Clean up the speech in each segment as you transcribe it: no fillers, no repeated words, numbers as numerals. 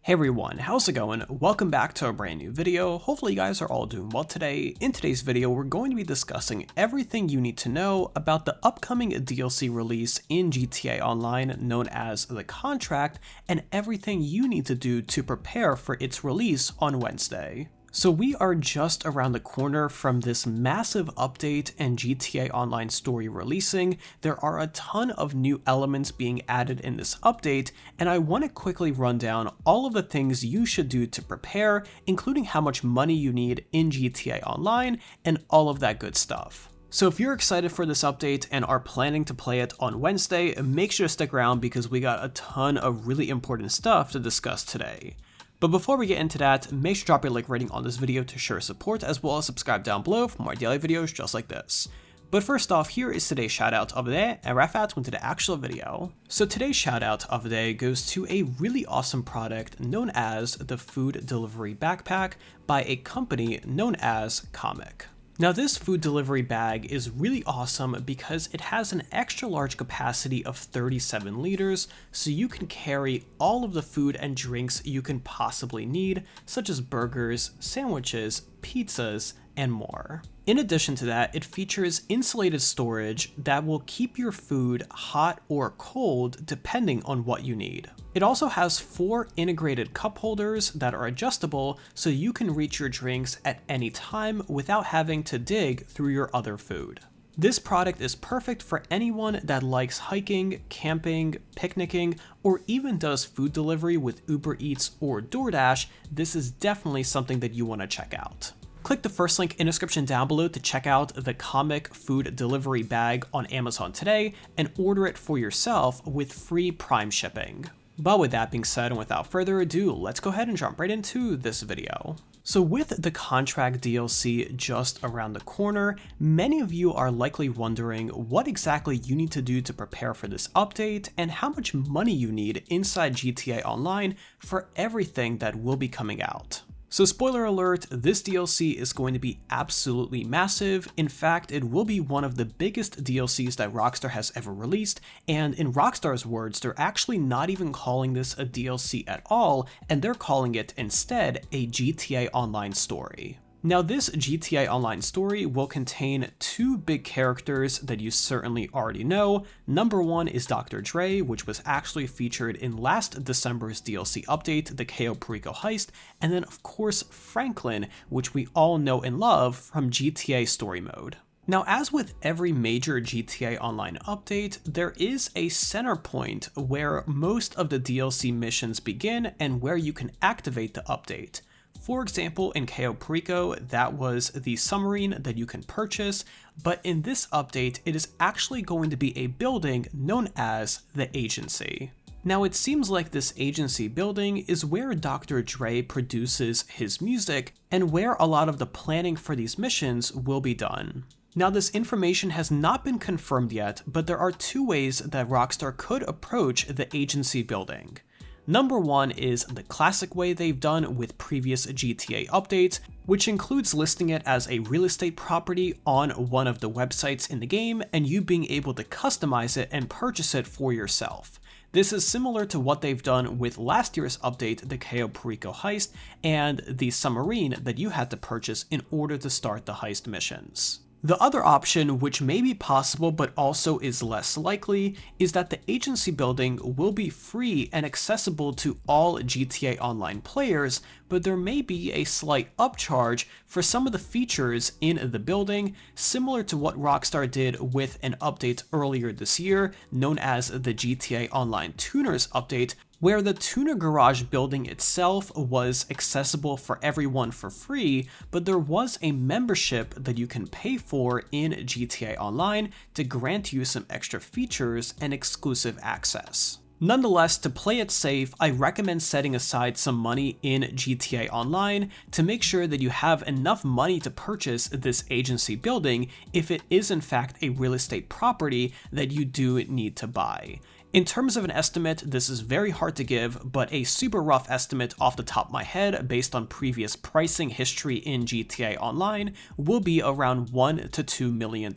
Hey everyone, how's it going? Welcome back to a brand new video. Hopefully you guys are all doing well today. In today's video, we're going to be discussing everything you need to know about the upcoming DLC release in GTA Online known as The Contract and everything you need to do to prepare for its release on Wednesday. So we are just around the corner from this massive update and GTA Online story releasing. There are a ton of new elements being added in this update, and I want to quickly run down all of the things you should do to prepare, including how much money you need in GTA Online and all of that good stuff. So if you're excited for this update and are planning to play it on Wednesday, make sure to stick around because we got a ton of really important stuff to discuss today. But before we get into that, make sure to drop your like rating on this video to show support, as well as subscribe down below for more daily videos just like this. But first off, here is today's shoutout of the day, and right into the actual video. So today's shoutout of the day goes to a really awesome product known as the Food Delivery Backpack by a company known as Comic. Now this food delivery bag is really awesome because it has an extra large capacity of 37 liters, so you can carry all of the food and drinks you can possibly need, such as burgers, sandwiches, pizzas, and more. In addition to that, it features insulated storage that will keep your food hot or cold depending on what you need. It also has 4 integrated cup holders that are adjustable so you can reach your drinks at any time without having to dig through your other food. This product is perfect for anyone that likes hiking, camping, picnicking, or even does food delivery with Uber Eats or DoorDash. This is definitely something that you want to check out. Click the first link in the description down below to check out the Comic Food Delivery Bag on Amazon today and order it for yourself with free Prime shipping. But with that being said and without further ado, let's go ahead and jump right into this video. So with the Contract DLC just around the corner, many of you are likely wondering what exactly you need to do to prepare for this update and how much money you need inside GTA Online for everything that will be coming out. So spoiler alert, this DLC is going to be absolutely massive. In fact, it will be one of the biggest DLCs that Rockstar has ever released, and in Rockstar's words, they're actually not even calling this a DLC at all, and they're calling it instead a GTA Online story. Now this GTA Online story will contain 2 big characters that you certainly already know. Number 1 is Dr. Dre, which was actually featured in last December's DLC update, the Cayo Perico heist, and then of course Franklin, which we all know and love from GTA Story Mode. Now, as with every major GTA Online update, there is a center point where most of the DLC missions begin and where you can activate the update. For example, in Cayo Perico, that was the submarine that you can purchase, but in this update, it is actually going to be a building known as the Agency. Now, it seems like this agency building is where Dr. Dre produces his music and where a lot of the planning for these missions will be done. Now, this information has not been confirmed yet, but there are 2 ways that Rockstar could approach the agency building. Number 1 is the classic way they've done with previous GTA updates, which includes listing it as a real estate property on one of the websites in the game and you being able to customize it and purchase it for yourself. This is similar to what they've done with last year's update, the Cayo Perico heist, and the submarine that you had to purchase in order to start the heist missions. The other option, which may be possible but also is less likely, is that the agency building will be free and accessible to all GTA Online players, but there may be a slight upcharge for some of the features in the building, similar to what Rockstar did with an update earlier this year known as the GTA Online Tuners update, where the Tuner Garage building itself was accessible for everyone for free, but there was a membership that you can pay for in GTA Online to grant you some extra features and exclusive access. Nonetheless, to play it safe, I recommend setting aside some money in GTA Online to make sure that you have enough money to purchase this agency building if it is in fact a real estate property that you do need to buy. In terms of an estimate, this is very hard to give, but a super rough estimate off the top of my head based on previous pricing history in GTA Online will be around $1 to $2 million.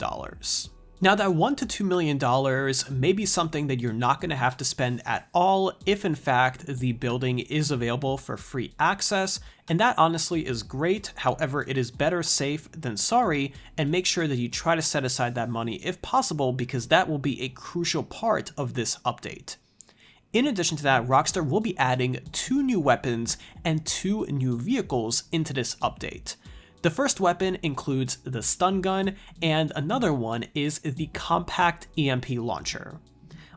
Now that $1 to $2 million may be something that you're not going to have to spend at all if in fact the building is available for free access, and that honestly is great. However, it is better safe than sorry, and make sure that you try to set aside that money if possible, because that will be a crucial part of this update. In addition to that, Rockstar will be adding 2 new weapons and 2 new vehicles into this update. The first weapon includes the stun gun, and another one is the compact EMP launcher.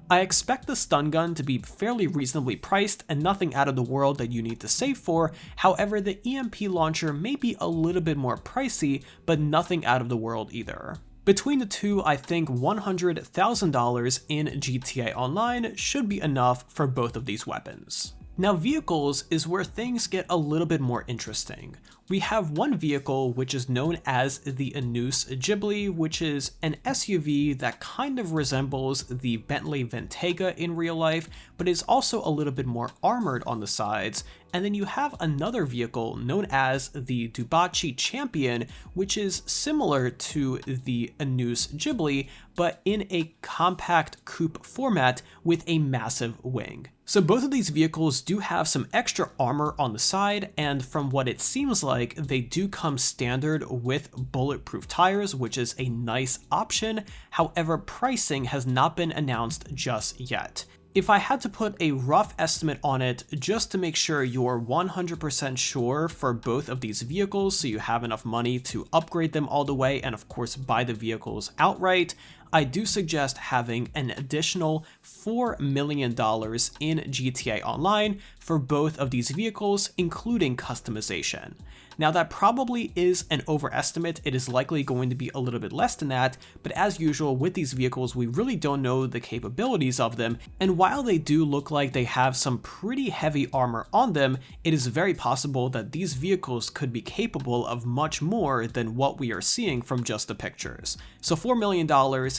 I expect the stun gun to be fairly reasonably priced and nothing out of the world that you need to save for. However, the EMP launcher may be a little bit more pricey, but nothing out of the world either. Between the two, I think $100,000 in GTA Online should be enough for both of these weapons. Now, vehicles is where things get a little bit more interesting. We have one vehicle which is known as the Anus Ghibli, which is an SUV that kind of resembles the Bentley Bentayga in real life, but is also a little bit more armored on the sides. And then you have another vehicle known as the Dubachi Champion, which is similar to the Anus Ghibli, but in a compact coupe format with a massive wing. So both of these vehicles do have some extra armor on the side, and from what it seems like, they do come standard with bulletproof tires, which is a nice option. However, pricing has not been announced just yet. If I had to put a rough estimate on it, just to make sure you're 100% sure for both of these vehicles, so you have enough money to upgrade them all the way and of course buy the vehicles outright, I do suggest having an additional $4 million in GTA Online for both of these vehicles, including customization. Now, that probably is an overestimate. It is likely going to be a little bit less than that, but as usual with these vehicles, we really don't know the capabilities of them, and while they do look like they have some pretty heavy armor on them, it is very possible that these vehicles could be capable of much more than what we are seeing from just the pictures. So $4 million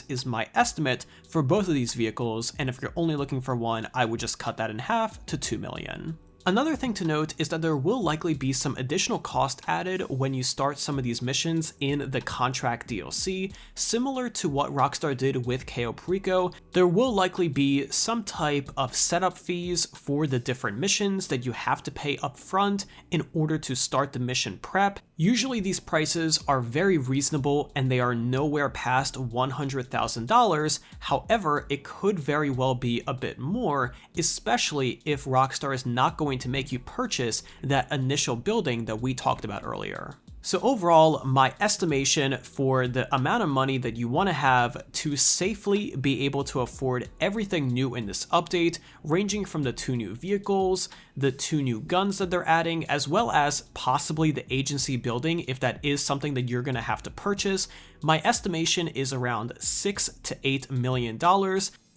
is my estimate for both of these vehicles, and if you're only looking for one, I would just cut that in half to $2 million. Another thing to note is that there will likely be some additional cost added when you start some of these missions in the contract DLC. Similar to what Rockstar did with Cayo Perico, there will likely be some type of setup fees for the different missions that you have to pay up front in order to start the mission prep. Usually these prices are very reasonable and they are nowhere past $100,000. However, it could very well be a bit more, especially if Rockstar is not going to make you purchase that initial building that we talked about earlier. So overall, my estimation for the amount of money that you want to have to safely be able to afford everything new in this update, ranging from the 2 new vehicles, the 2 new guns that they're adding, as well as possibly the agency building if that is something that you're going to have to purchase, my estimation is around $6 to $8 million.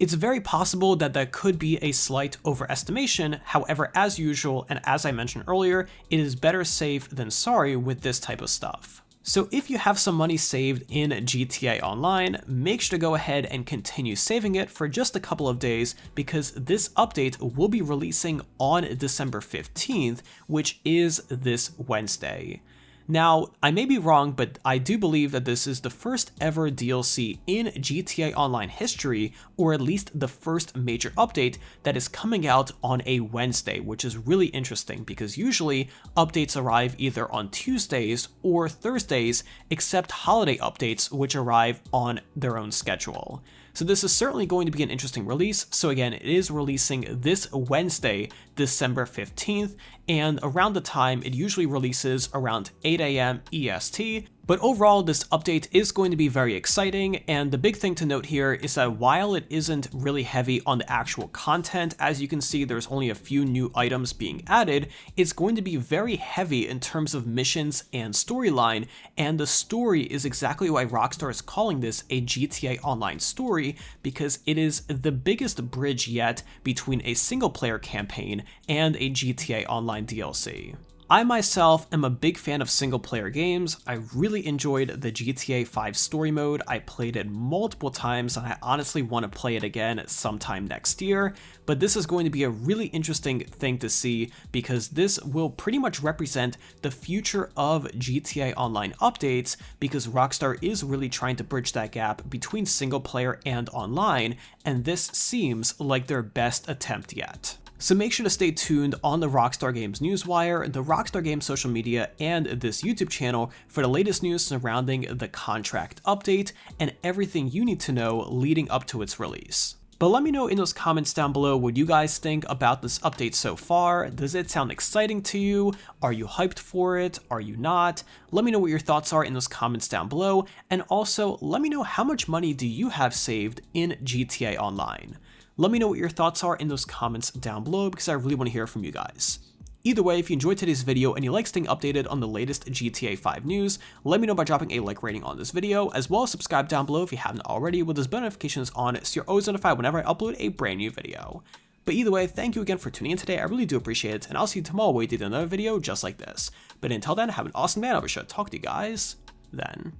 It's very possible that that could be a slight overestimation. However, as usual, and as I mentioned earlier, it is better safe than sorry with this type of stuff. So if you have some money saved in GTA Online, make sure to go ahead and continue saving it for just a couple of days, because this update will be releasing on December 15th, which is this Wednesday. Now, I may be wrong, but I do believe that this is the first ever DLC in GTA Online history, or at least the first major update that is coming out on a Wednesday, which is really interesting because usually updates arrive either on Tuesdays or Thursdays, except holiday updates, which arrive on their own schedule. So this is certainly going to be an interesting release. So again, it is releasing this Wednesday, December 15th, and around the time it usually releases around 8 AM EST. But overall, this update is going to be very exciting, and the big thing to note here is that while it isn't really heavy on the actual content, as you can see there's only a few new items being added, it's going to be very heavy in terms of missions and storyline, and the story is exactly why Rockstar is calling this a GTA Online story, because it is the biggest bridge yet between a single player campaign and a GTA Online DLC. I myself am a big fan of single player games. I really enjoyed the GTA 5 story mode. I played it multiple times and I honestly want to play it again sometime next year, but this is going to be a really interesting thing to see because this will pretty much represent the future of GTA Online updates, because Rockstar is really trying to bridge that gap between single player and online, and this seems like their best attempt yet. So make sure to stay tuned on the Rockstar Games Newswire, the Rockstar Games social media, and this YouTube channel for the latest news surrounding the contract update and everything you need to know leading up to its release. But let me know in those comments down below what you guys think about this update so far. Does it sound exciting to you? Are you hyped for it? Are you not? Let me know what your thoughts are in those comments down below, and also let me know how much money do you have saved in GTA Online. Let me know what your thoughts are in those comments down below because I really want to hear from you guys. Either way, if you enjoyed today's video and you like staying updated on the latest GTA 5 news, let me know by dropping a like rating on this video, as well as subscribe down below if you haven't already with those bell notifications on so you're always notified whenever I upload a brand new video. But either way, thank you again for tuning in today, I really do appreciate it, and I'll see you tomorrow with another video just like this. But until then, have an awesome day, and I'll be sure to talk to you guys then.